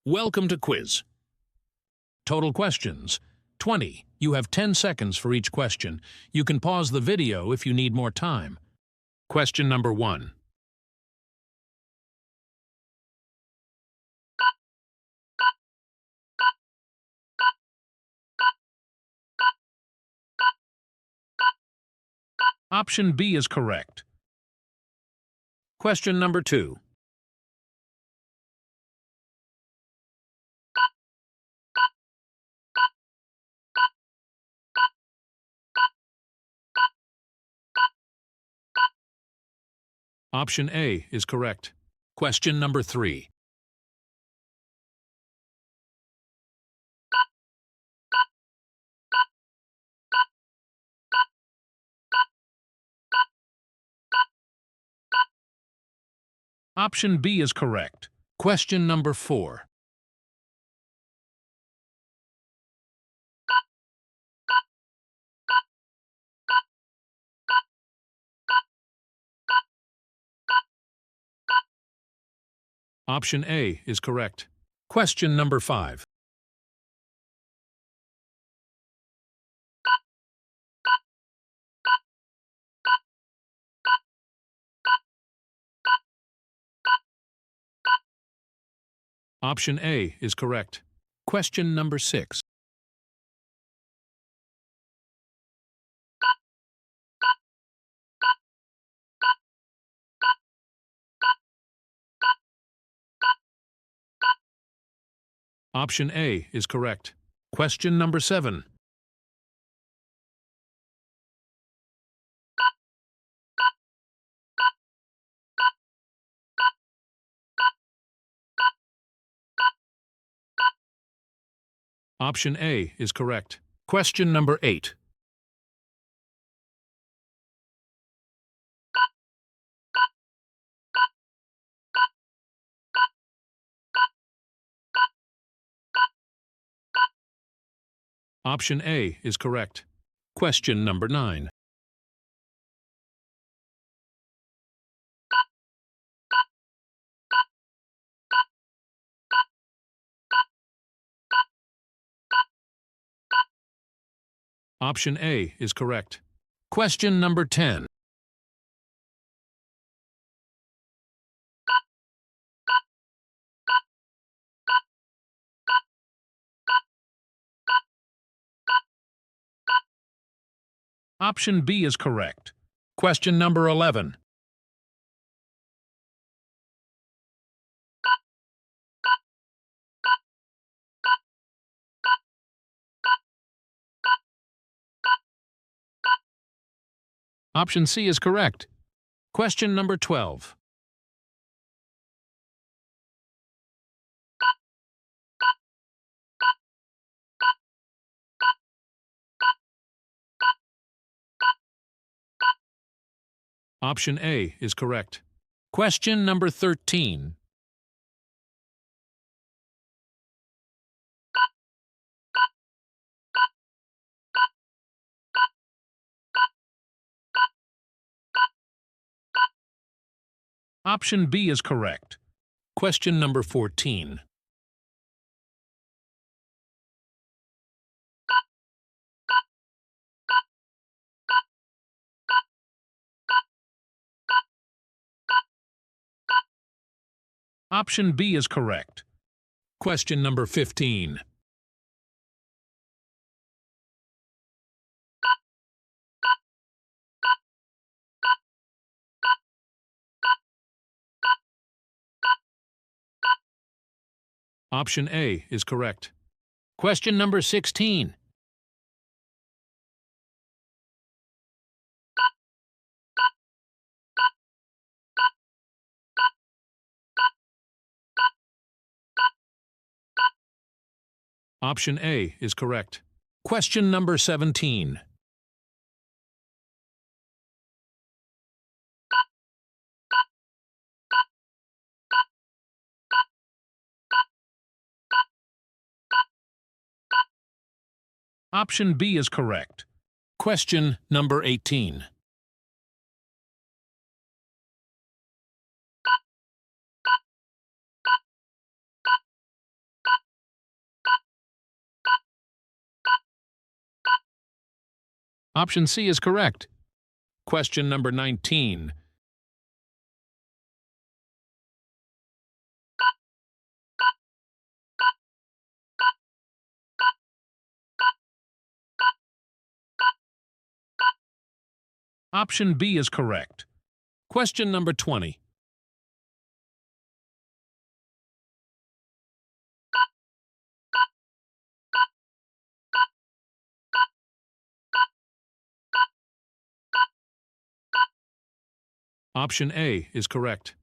Welcome to quiz. Total questions, 20. You have 10 seconds for each question. You can pause the video if you need more time. Question number 1. Option B is correct. Question number 2. Option A is correct. Question number 3. Option B is correct. Question number 4. Option A is correct. Question number 5. Option A is correct. Question number 6. Option A is correct. Question number 7. Option A is correct. Question number 8. Option A is correct. Question number 9. Option A is correct. Question number 10. Option B is correct. Question number 11. Option C is correct. Question number 12. Option A is correct. Question number 13. Option B is correct. Question number 14. Option B is correct. Question number 15. Option A is correct. Question number 16. Option A is correct. Question number 17. Option B is correct. Question number 18. Option C is correct. Question number 19. Option B is correct. Question number 20. Option A is correct.